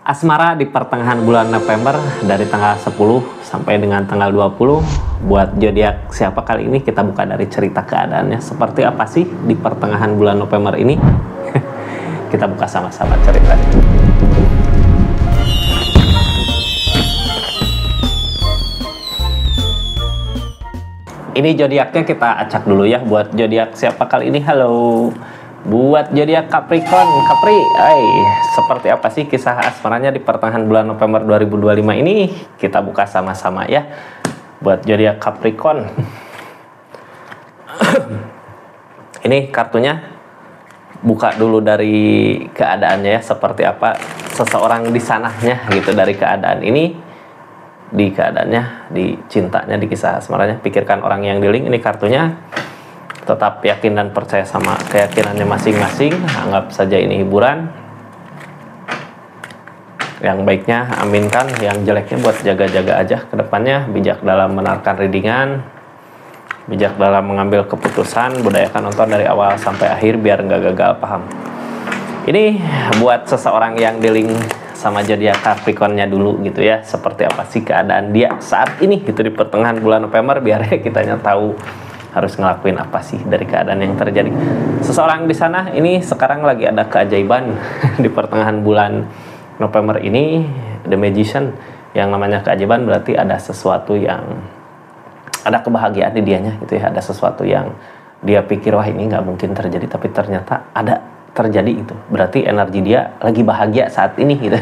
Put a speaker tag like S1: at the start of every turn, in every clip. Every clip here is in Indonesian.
S1: Asmara di pertengahan bulan November dari tanggal 10 sampai dengan tanggal 20. Buat zodiak siapa kali ini kita buka dari cerita keadaannya. Seperti apa sih di pertengahan bulan November ini? Kita buka sama-sama ceritanya. Ini zodiaknya kita acak dulu ya. Buat zodiak siapa kali ini? Halo. Buat zodiak Capricorn, seperti apa sih kisah asmaranya di pertengahan bulan November 2025 ini? Kita buka sama-sama ya. Buat zodiak Capricorn. Ini kartunya. Buka dulu dari keadaannya ya, seperti apa seseorang di sananya gitu dari keadaan ini. Di keadaannya, di cintanya, di kisah asmaranya. Pikirkan orang yang di link, ini kartunya. Tetap yakin dan percaya sama keyakinannya masing-masing. Anggap saja ini hiburan. Yang baiknya aminkan, yang jeleknya buat jaga-jaga aja ke depannya. Bijak dalam menarikan readingan, bijak dalam mengambil keputusan. Budayakan nonton dari awal sampai akhir biar nggak gagal paham. Ini buat seseorang yang dealing sama zodiak Capricornnya dulu gitu ya. Seperti apa sih keadaan dia saat ini gitu di pertengahan bulan November, biar kitanya tahu harus ngelakuin apa sih dari keadaan yang terjadi. Seseorang di sana ini sekarang lagi ada keajaiban di pertengahan bulan November ini. The Magician, yang namanya keajaiban berarti ada sesuatu yang ada kebahagiaan di dianya gitu ya. Ada sesuatu yang dia pikir wah ini nggak mungkin terjadi, tapi ternyata ada terjadi itu. Berarti energi dia lagi bahagia saat ini gitu.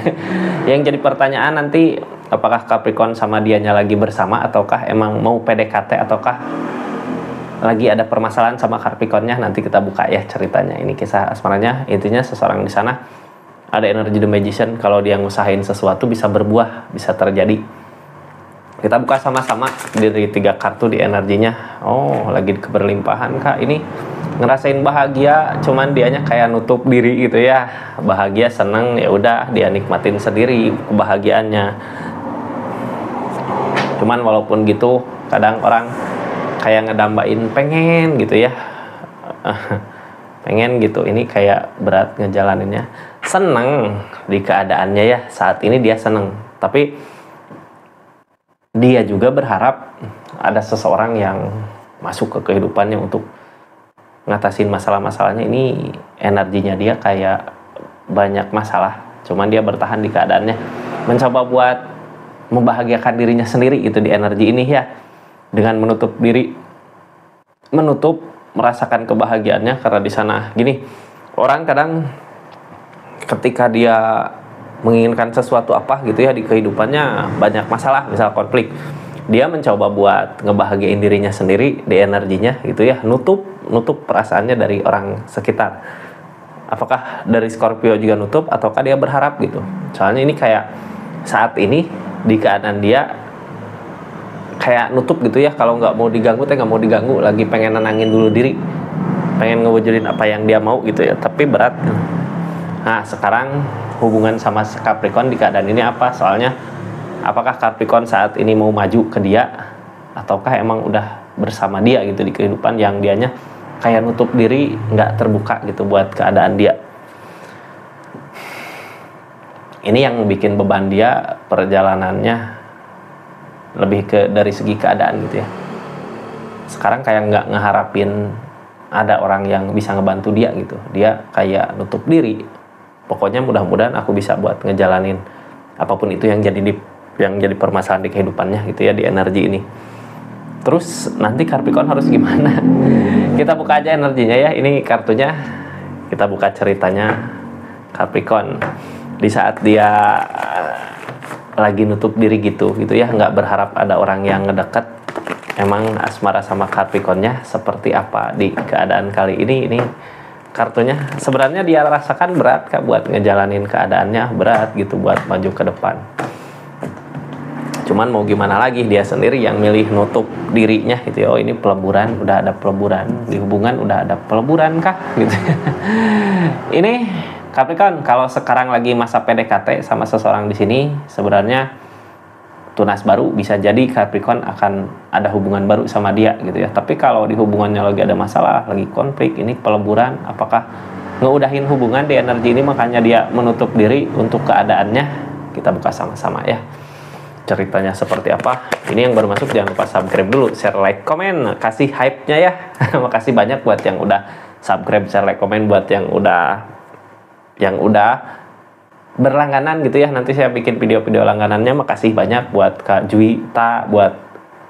S1: Yang jadi pertanyaan nanti, apakah Capricorn sama dianya lagi bersama, ataukah emang mau PDKT, ataukah lagi ada permasalahan sama Capricornnya? Nanti kita buka ya ceritanya. Ini kisah asmaranya. Intinya seseorang di sana ada energi The Magician. Kalau dia ngusahain sesuatu bisa berbuah, bisa terjadi. Kita buka sama-sama dari 3 kartu di energinya. Oh, lagi keberlimpahan kak. Ini ngerasain bahagia, cuman dianya kayak nutup diri gitu ya. Bahagia, seneng, ya udah dia nikmatin sendiri kebahagiaannya. Cuman walaupun gitu, kadang orang kayak ngedambain pengen gitu ya. Pengen gitu, ini kayak berat ngejalaninnya. Seneng di keadaannya ya, saat ini dia seneng. Tapi dia juga berharap ada seseorang yang masuk ke kehidupannya untuk ngatasin masalah-masalahnya. Ini energinya dia kayak banyak masalah, cuman dia bertahan di keadaannya. Mencoba buat membahagiakan dirinya sendiri itu di energi ini ya. Dengan menutup diri, merasakan kebahagiaannya. Karena di sana gini, orang kadang ketika dia menginginkan sesuatu apa gitu ya di kehidupannya, banyak masalah, misal konflik, dia mencoba buat ngebahagiain dirinya sendiri di energinya gitu ya, nutup perasaannya dari orang sekitar. Apakah dari Scorpio juga nutup, ataukah dia berharap gitu? Soalnya ini kayak saat ini di keadaan dia kayak nutup gitu ya. Kalau nggak mau diganggu, nggak mau diganggu, lagi pengen nenangin dulu diri, pengen ngewujudin apa yang dia mau gitu ya, tapi berat. Nah sekarang hubungan sama Capricorn di keadaan ini apa? Soalnya apakah Capricorn saat ini mau maju ke dia, ataukah emang udah bersama dia gitu di kehidupan, yang dianya kayak nutup diri, nggak terbuka gitu buat keadaan dia. Ini yang bikin beban dia, perjalanannya lebih ke dari segi keadaan gitu ya. Sekarang kayak nggak ngeharapin ada orang yang bisa ngebantu dia gitu. Dia kayak nutup diri. Pokoknya mudah-mudahan aku bisa buat ngejalanin apapun itu yang jadi permasalahan di kehidupannya gitu ya, di energi ini. Terus nanti Capricorn harus gimana? Kita buka aja energinya ya. Ini kartunya. Kita buka ceritanya Capricorn di saat dia lagi nutup diri gitu ya, nggak berharap ada orang yang ngedekat. Emang asmara sama Capricornnya seperti apa di keadaan kali ini? Ini kartunya sebenarnya dia rasakan berat kak buat ngejalanin keadaannya, berat gitu buat maju ke depan. Cuman mau gimana lagi, dia sendiri yang milih nutup dirinya gitu ya. Oh ini peleburan, udah ada peleburan di hubungan, udah ada peleburan kah gitu. Ini Capricorn kalau sekarang lagi masa PDKT sama seseorang di sini, sebenarnya tunas baru, bisa jadi Capricorn akan ada hubungan baru sama dia gitu ya. Tapi kalau di hubungannya lagi ada masalah, lagi konflik, ini peleburan, apakah ngeudahin hubungan di energi ini, makanya dia menutup diri untuk keadaannya. kita buka sama-sama ya. Ceritanya seperti apa? Ini yang baru masuk jangan lupa subscribe dulu, share, like, komen, kasih hype-nya ya. Makasih banyak buat yang udah subscribe, share, like, komen, buat yang udah berlangganan gitu ya. Nanti saya bikin video-video langganannya. Makasih banyak buat Kak Juwita, buat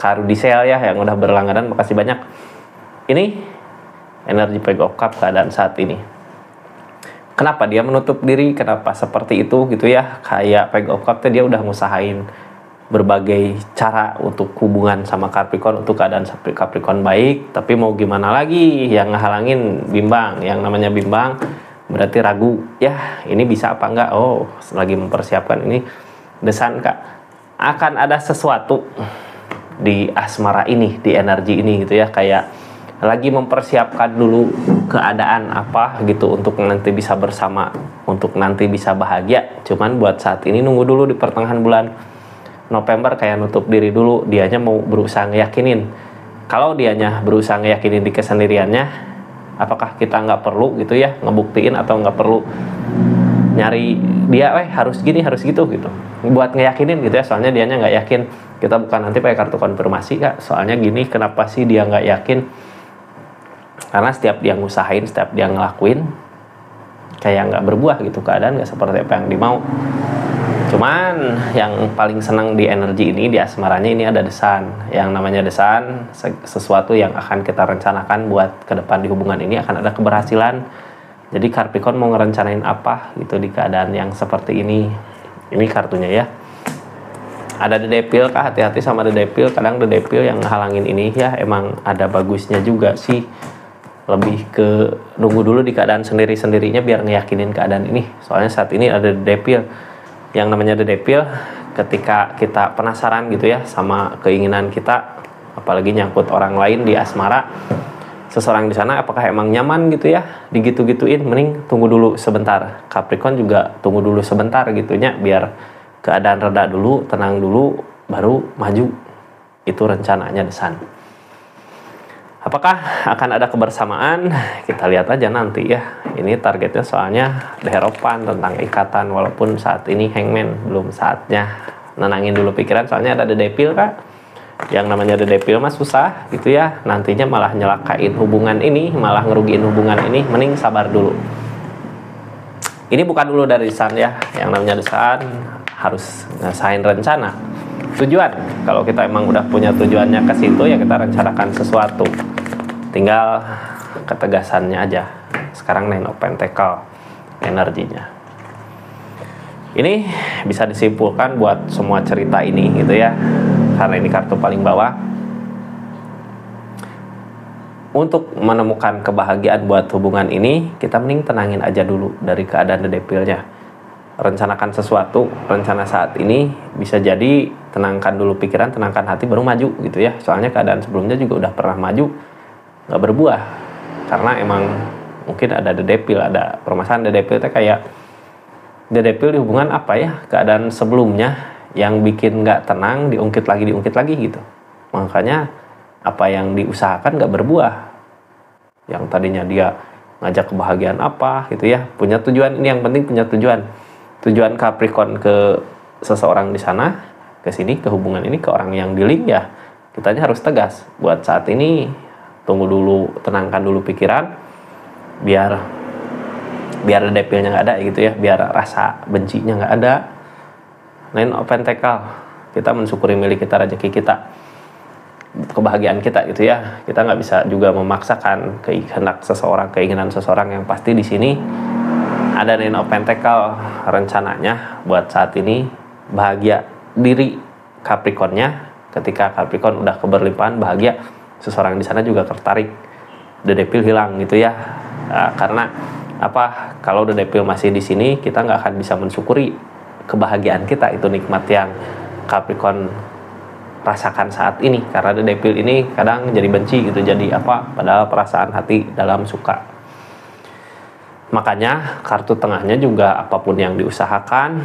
S1: Kak Rudisel ya yang udah berlangganan. Makasih banyak. Ini energi Peg of Cup keadaan saat ini. Kenapa dia menutup diri? Kenapa seperti itu gitu ya? Kayak Peg of Cup dia udah ngusahain berbagai cara untuk hubungan sama Capricorn, untuk keadaan Capricorn baik, tapi mau gimana lagi, yang ngehalangin bimbang. Yang namanya bimbang berarti ragu ya, ini bisa apa enggak. Oh, lagi mempersiapkan ini. Desan Kak, akan ada sesuatu di asmara ini, di energi ini gitu ya, kayak lagi mempersiapkan dulu keadaan apa gitu untuk nanti bisa bersama, untuk nanti bisa bahagia. Cuman buat saat ini nunggu dulu di pertengahan bulan November, kayak nutup diri dulu. Dianya mau berusaha ngeyakinin. Kalau dianya berusaha ngeyakinin di kesendiriannya, apakah kita nggak perlu gitu ya ngebuktiin, atau nggak perlu nyari dia harus gini harus gitu buat ngeyakinin gitu ya. Soalnya dianya nggak yakin. Kita bukan nanti pakai kartu konfirmasi Kak, soalnya gini, kenapa sih dia nggak yakin? Karena setiap dia ngusahain, setiap dia ngelakuin, kayak nggak berbuah gitu, keadaan nggak seperti apa yang dimau. Cuman yang paling senang di energi ini, di asmaranya ini ada desan. Yang namanya desan, sesuatu yang akan kita rencanakan buat ke depan di hubungan ini akan ada keberhasilan. Jadi Capricorn mau ngerencanain apa gitu di keadaan yang seperti ini. Ini kartunya ya. Ada The Devil Kak, hati-hati sama The Devil. Kadang The Devil yang halangin ini ya, emang ada bagusnya juga sih. Lebih ke nunggu dulu di keadaan sendiri-sendirinya biar ngeyakinin keadaan ini. Soalnya saat ini ada The Devil. Yang namanya The Devil, ketika kita penasaran gitu ya sama keinginan kita, apalagi nyangkut orang lain di asmara, seseorang di sana apakah emang nyaman gitu ya digitu-gituin, mending tunggu dulu sebentar. Capricorn juga tunggu dulu sebentar gitunya, biar keadaan reda dulu, tenang dulu, baru maju. Itu rencananya desan. Apakah akan ada kebersamaan? Kita lihat aja nanti ya. Ini targetnya soalnya Hierophant, tentang ikatan. Walaupun saat ini Hangman, belum saatnya. Nenangin dulu pikiran, soalnya ada The Devil Kak. Yang namanya The Devil mah susah gitu ya. Nantinya malah nyelakain hubungan ini, malah ngerugiin hubungan ini. Mending sabar dulu. Ini bukan dulu dari desan ya. Yang namanya desan harus ngasain rencana. Tujuan, kalau kita emang udah punya tujuannya ke situ ya kita rencanakan sesuatu, tinggal ketegasannya aja. Sekarang Nine of Pentacles energinya ini bisa disimpulkan buat semua cerita ini gitu ya, karena ini kartu paling bawah. Untuk menemukan kebahagiaan buat hubungan ini, kita mending tenangin aja dulu dari keadaan The Devil-nya. Rencanakan sesuatu, rencana saat ini bisa jadi tenangkan dulu pikiran, tenangkan hati, baru maju gitu ya. Soalnya keadaan sebelumnya juga udah pernah maju, nggak berbuah, karena emang mungkin ada The Devil, ada permasalahan. The Devil itu kayak The Devil di hubungan apa ya, keadaan sebelumnya yang bikin nggak tenang, diungkit lagi gitu. Makanya apa yang diusahakan nggak berbuah. Yang tadinya dia ngajak kebahagiaan apa gitu ya, punya tujuan. Ini yang penting, punya tujuan Capricorn ke seseorang di sana, ke sini, ke hubungan ini, ke orang yang di link ya. Kitanya harus tegas. Buat saat ini tunggu dulu, tenangkan dulu pikiran, biar The Devil-nya nggak ada gitu ya, biar rasa bencinya nggak ada. Nine of Pentacles, kita mensyukuri milik kita, rezeki kita, kebahagiaan kita gitu ya. Kita nggak bisa juga memaksakan kehendak seseorang, keinginan seseorang. Yang pasti di sini ada Nine of Pentacles, rencananya buat saat ini bahagia diri Capricorn-nya. Ketika Capricorn udah keberlimpahan bahagia, seseorang di sana juga tertarik. The Devil hilang gitu ya. Nah, karena apa? Kalau The Devil masih di sini, kita nggak akan bisa mensyukuri kebahagiaan kita, itu nikmat yang Capricorn rasakan saat ini. Karena The Devil ini kadang jadi benci gitu, jadi apa? Padahal perasaan hati dalam suka. Makanya kartu tengahnya juga apapun yang diusahakan,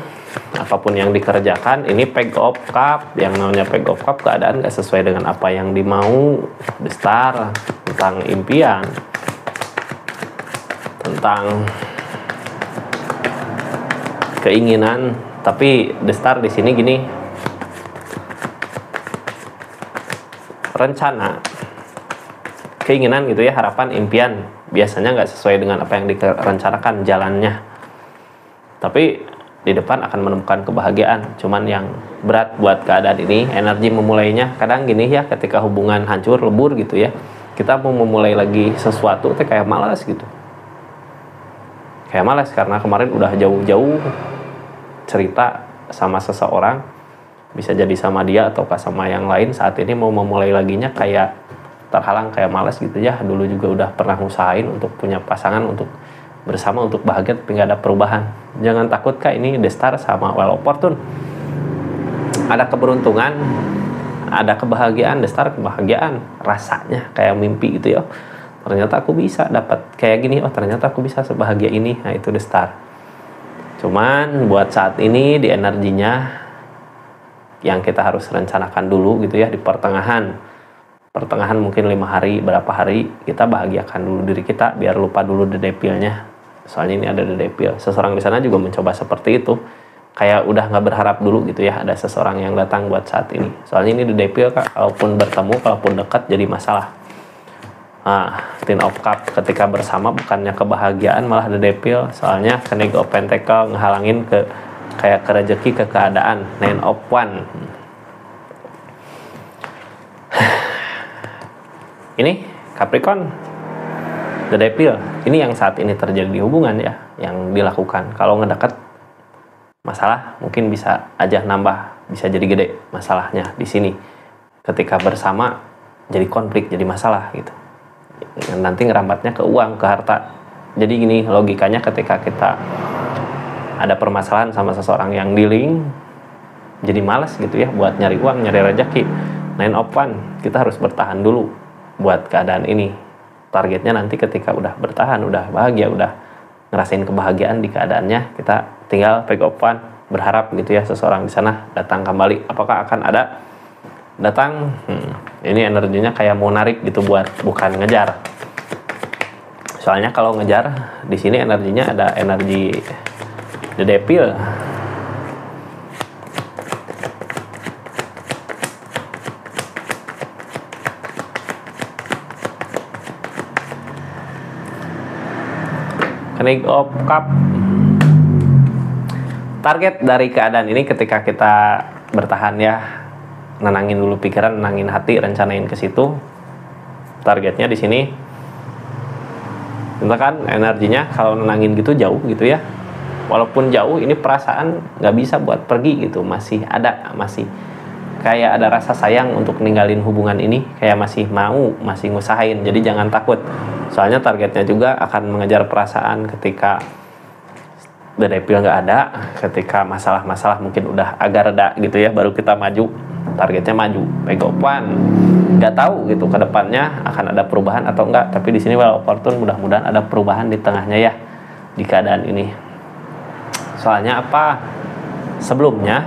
S1: apapun yang dikerjakan, ini Peg of Cup. Yang namanya Peg of Cup, keadaan gak sesuai dengan apa yang dimau. The Star, tentang impian, tentang keinginan, Tapi The Star di sini gini, rencana, keinginan gitu ya, harapan, impian biasanya nggak sesuai dengan apa yang direncanakan jalannya. Tapi di depan akan menemukan kebahagiaan. Cuman yang berat buat keadaan ini, energi memulainya. Kadang gini ya, ketika hubungan hancur, lebur gitu ya, kita mau memulai lagi sesuatu tuh kayak malas gitu. Kayak malas karena kemarin udah jauh-jauh cerita sama seseorang, bisa jadi sama dia ataukah sama yang lain. Saat ini mau memulai laginya kayak terhalang, kayak malas gitu ya. Dulu juga udah pernah ngusahain untuk punya pasangan, untuk bersama, untuk bahagia, tapi nggak ada perubahan. Jangan takut Kak, ini The Star sama Well Opportune. Ada keberuntungan, ada kebahagiaan. The Star kebahagiaan, rasanya kayak mimpi gitu ya. Ternyata aku bisa dapat kayak gini, oh ternyata aku bisa sebahagia ini. Nah itu The Star. Cuman buat saat ini di energinya yang kita harus rencanakan dulu gitu ya, di pertengahan mungkin 5 hari, berapa hari kita bahagiakan dulu diri kita biar lupa dulu the devil-nya. Soalnya ini ada the devil. Seseorang di sana juga mencoba seperti itu, kayak udah nggak berharap dulu gitu ya ada seseorang yang datang buat saat ini. Soalnya ini the devil Kak, kalaupun bertemu, kalaupun dekat jadi masalah. Nah, Ten of Cup ketika bersama bukannya kebahagiaan, malah the devil. Soalnya Knave of Pentacle ngehalangin ke kayak ke rezeki, ke keadaan. Nine of Wands. Ini Capricorn, the devil. Ini yang saat ini terjadi di hubungan ya, yang dilakukan. Kalau ngedekat masalah mungkin bisa aja nambah, bisa jadi gede masalahnya di sini. Ketika bersama jadi konflik, jadi masalah gitu. Nanti ngerambatnya ke uang, ke harta. Jadi gini logikanya, ketika kita ada permasalahan sama seseorang yang dealing, jadi malas gitu ya buat nyari uang, nyari rezeki. Nine of Wands, kita harus bertahan dulu buat keadaan ini. Targetnya nanti ketika udah bertahan, udah bahagia, udah ngerasain kebahagiaan di keadaannya, kita tinggal pick up one, berharap gitu ya seseorang di sana datang kembali. Apakah akan ada datang? Ini energinya kayak mau narik gitu, bukan ngejar. Soalnya kalau ngejar di sini energinya ada energi the devil. Knave of Cup. Target dari keadaan ini ketika kita bertahan ya, nenangin dulu pikiran, nenangin hati, rencanain ke situ. Targetnya di sini, kan energinya kalau nenangin gitu jauh gitu ya. Walaupun jauh, ini perasaan nggak bisa buat pergi gitu, masih ada, masih kayak ada rasa sayang untuk ninggalin hubungan ini, kayak masih mau, masih ngusahain. Jadi jangan takut. Soalnya targetnya juga akan mengejar perasaan ketika the devil nggak ada, ketika masalah-masalah mungkin udah agak reda gitu ya, baru kita maju. Targetnya maju, pegopan. Nggak tahu gitu ke depannya akan ada perubahan atau enggak, tapi di sini Well Opportune mudah-mudahan ada perubahan di tengahnya ya, di keadaan ini. Soalnya apa? Sebelumnya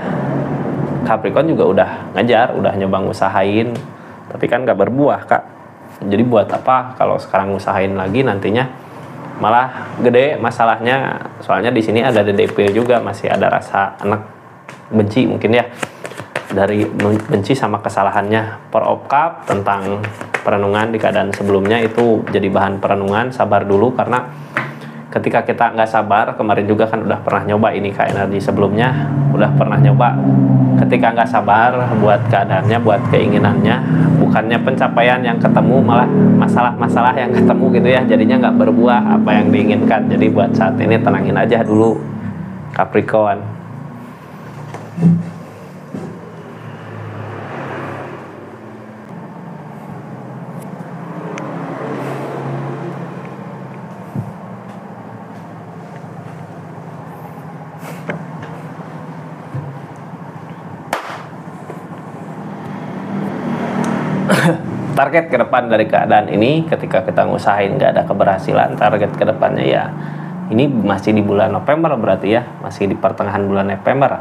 S1: Capricorn juga udah ngejar, udah nyoba ngusahain, tapi kan nggak berbuah Kak. Jadi buat apa kalau sekarang ngusahain lagi, nantinya malah gede masalahnya. Soalnya di sini ada the devil juga, masih ada rasa enak, benci mungkin ya, dari benci sama kesalahannya. Four of Cup tentang perenungan di keadaan sebelumnya, itu jadi bahan perenungan. Sabar dulu, karena ketika kita nggak sabar, kemarin juga kan udah pernah nyoba ini Kak, energi sebelumnya udah pernah nyoba. Ketika nggak sabar buat keadaannya, buat keinginannya, bukannya pencapaian yang ketemu, malah masalah-masalah yang ketemu gitu ya, jadinya nggak berbuah apa yang diinginkan. Jadi buat saat ini tenangin aja dulu Capricorn. Target ke depan dari keadaan ini, ketika kita ngusahain nggak ada keberhasilan, target ke depannya ya, ini masih di bulan November berarti ya, masih di pertengahan bulan November.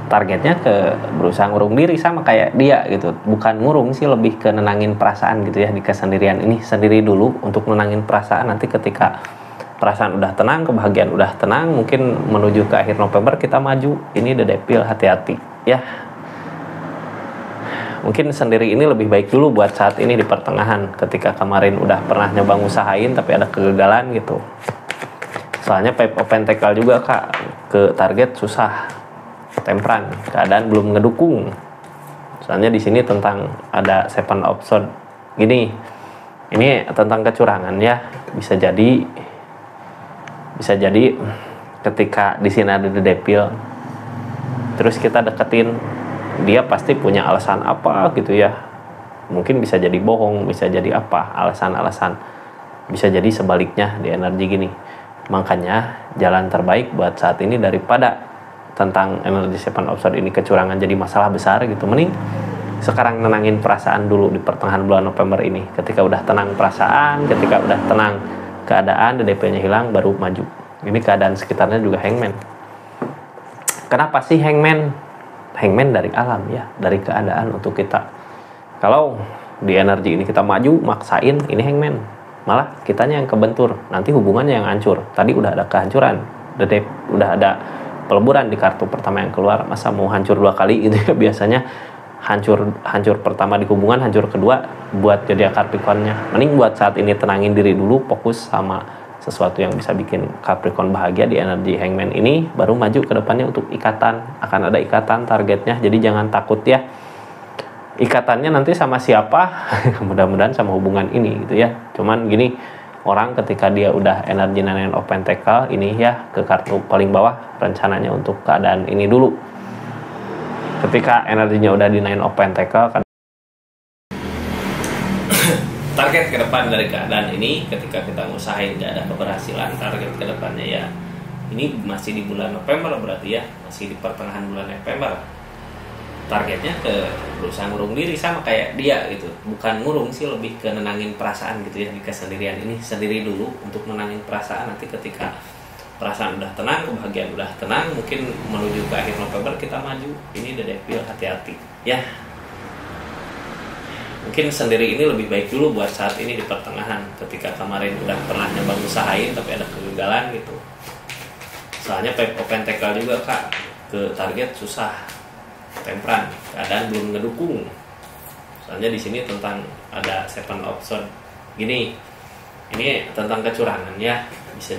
S1: Targetnya ke berusaha ngurung diri sama kayak dia gitu. Bukan ngurung sih, lebih ke nenangin perasaan gitu ya, di kesendirian ini. Sendiri dulu untuk nenangin perasaan, nanti ketika perasaan udah tenang, kebahagiaan udah tenang, mungkin menuju ke akhir November kita maju. Ini The Devil, hati-hati ya. Mungkin sendiri ini lebih baik dulu buat saat ini di pertengahan, ketika kemarin udah pernah nyoba ngusahain tapi ada kegagalan gitu. Soalnya pipe of pentacle juga kak, ke target susah, tempran, keadaan belum ngedukung. Soalnya di sini tentang ada seven of sword gini, ini tentang kecurangan ya. Bisa jadi ketika di sini ada The Devil, terus kita deketin, dia pasti punya alasan apa gitu ya. Mungkin bisa jadi bohong, bisa jadi apa, alasan-alasan. Bisa jadi sebaliknya di energi gini. Makanya jalan terbaik buat saat ini, daripada tentang energi seven of sword ini kecurangan jadi masalah besar gitu, mending sekarang nenangin perasaan dulu di pertengahan bulan November ini. Ketika udah tenang perasaan, ketika udah tenang keadaan, DP-nya hilang, baru maju. Ini keadaan sekitarnya juga hangman. Kenapa sih hangman? Hangman dari alam ya, dari keadaan untuk kita. Kalau di energi ini kita maju, maksain, ini hangman. Malah kitanya yang kebentur, nanti hubungannya yang hancur. Tadi udah ada kehancuran, udah ada peleburan di kartu pertama yang keluar. Masa mau hancur 2 kali gitu ya. Biasanya hancur pertama di hubungan, hancur kedua buat jadi Capricorn-nya. Mending buat saat ini tenangin diri dulu, fokus sama sesuatu yang bisa bikin Capricorn bahagia di energi hangman ini, baru maju ke depannya untuk ikatan. Akan ada ikatan targetnya, jadi jangan takut ya. Ikatannya nanti sama siapa? Mudah-mudahan sama hubungan ini gitu ya. Cuman gini, orang ketika dia udah energi Nine of Pentacle ini ya, ke kartu paling bawah, rencananya untuk keadaan ini dulu. Ketika energinya udah di Nine of Pentacle kan, target ke depan dari keadaan ini, ketika kita ngusahain gak ada keberhasilan, target ke depannya ya, ini masih di bulan November berarti ya, masih di pertengahan bulan November. Targetnya ke berusaha ngurung diri, sama kayak dia gitu. Bukan ngurung sih, lebih ke nenangin perasaan gitu ya, di kesendirian ini. Sendiri dulu untuk nenangin perasaan, nanti ketika perasaan udah tenang, kebahagiaan udah tenang, mungkin menuju ke akhir November kita maju. Ini The Devil, hati-hati ya. Mungkin sendiri ini lebih baik dulu buat saat ini di pertengahan, ketika kemarin udah pernah nyoba usahain tapi ada kegagalan gitu. Soalnya pipe of pentacle juga kak, ke target susah, tempran, keadaan belum ngedukung. Soalnya di sini tentang ada seven of sword gini, ini tentang kecurangan ya. Bisa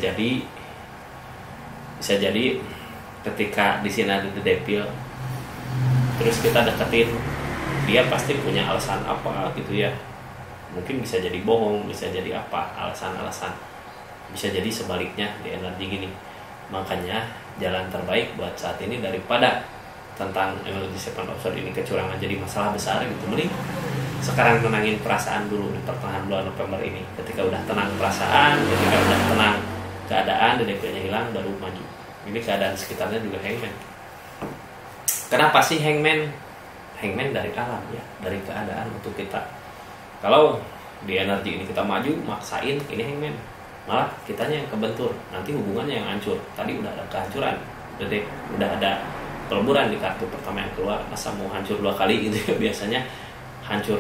S1: jadi ketika di sini ada The Devil, terus kita deketin, dia pasti punya alasan apa gitu ya. Mungkin bisa jadi bohong, bisa jadi apa, alasan-alasan. Bisa jadi sebaliknya di energi gini. Makanya jalan terbaik buat saat ini, daripada tentang energi seven of sword ini kecurangan jadi masalah besar gitu, mending sekarang tenangin perasaan dulu di pertengahan bulan November ini. Ketika udah tenang perasaan, ketika udah tenang keadaan, DP-nya hilang, baru maju. Ini keadaan sekitarnya juga hangman. Kenapa sih hangman? Hangman dari alam ya, dari keadaan untuk kita. Kalau di energi ini kita maju, maksain, ini hangman. Malah kitanya yang kebentur, nanti hubungannya yang hancur. Tadi udah ada kehancuran, udah ada peleburan di kartu pertama yang keluar. Masa mau hancur 2 kali gitu ya. Biasanya hancur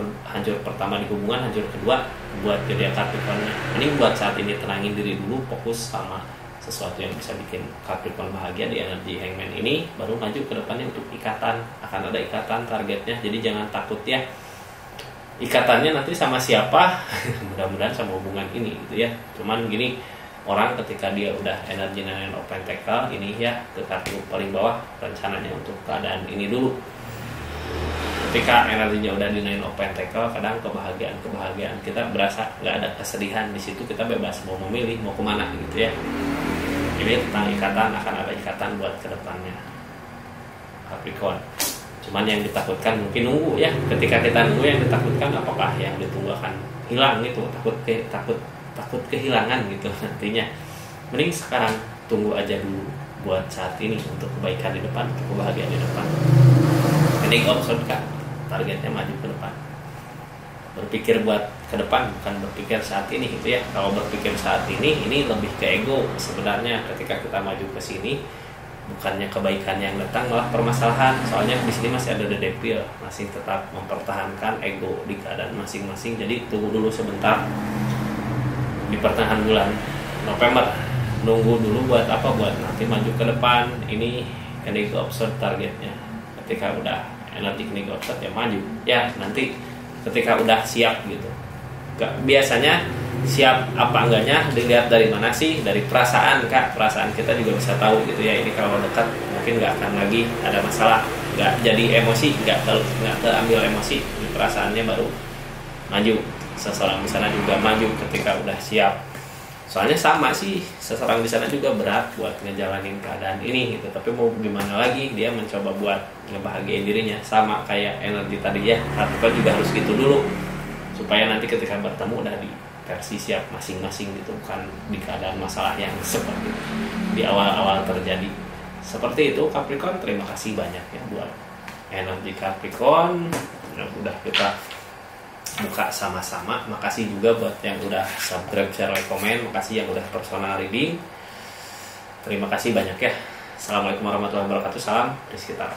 S1: pertama di hubungan, hancur kedua buat jadi Capricorn-nya. Mending buat saat ini tenangin diri dulu, fokus sama sesuatu yang bisa bikin Capricorn bahagia di energi hangman ini, baru maju ke depannya untuk ikatan. Akan ada ikatan targetnya, jadi jangan takut ya. Ikatannya nanti sama siapa? Mudah-mudahan sama hubungan ini gitu ya. Cuman gini, orang ketika dia udah energi Nine of Pentacle ini ya, ke kartu paling bawah, rencananya untuk keadaan ini dulu. Ketika energinya udah di Nine of Pentacle, kadang kebahagiaan kita berasa nggak ada kesedihan di situ, kita bebas mau memilih mau kemana gitu ya. Ini tentang ikatan, akan ada ikatan buat kedepannya Capricorn. Cuman yang ditakutkan mungkin nunggu ya. Ketika kita nunggu, yang ditakutkan apakah yang ditunggu akan hilang gitu, takut kehilangan gitu nantinya. Mending sekarang tunggu aja dulu buat saat ini untuk kebaikan di depan, untuk kebahagiaan di depan. Ini option kan, targetnya maju ke depan. Berpikir buat ke depan, bukan berpikir saat ini gitu ya. Kalau berpikir saat ini lebih ke ego sebenarnya. Ketika kita maju ke sini, bukannya kebaikan yang datang, malah permasalahan. Soalnya di sini masih ada The Devil, masih tetap mempertahankan ego di keadaan masing-masing. Jadi tunggu dulu sebentar di pertengahan bulan November nunggu dulu buat apa, buat nanti maju ke depan. Ini energi observe targetnya. Ketika udah energi observe ya maju ya, nanti ketika udah siap gitu. Biasanya siap apa enggaknya dilihat dari mana sih? Dari perasaan, Kak. Perasaan kita juga bisa tahu gitu ya. Ini kalau dekat mungkin nggak akan lagi ada masalah, nggak jadi emosi, nggak terambil emosi. Perasaannya baru maju. Seseorang di sana juga maju ketika udah siap. Soalnya sama sih, seseorang di sana juga berat buat ngejalanin keadaan ini gitu. Tapi mau gimana lagi, dia mencoba buat ngebahagiain dirinya. Sama kayak energi tadi ya, Capricorn juga harus gitu dulu, supaya nanti ketika bertemu udah di versi siap masing-masing gitu, bukan di keadaan masalah yang seperti di awal-awal terjadi. Seperti itu Capricorn. Terima kasih banyak ya buat energi Capricorn yang udah kita buka sama-sama. Makasih juga buat yang udah subscribe, share, like, komen. Makasih yang udah personal reading. Terima kasih banyak ya. Assalamualaikum warahmatullahi wabarakatuh. Salam Rizky Taro.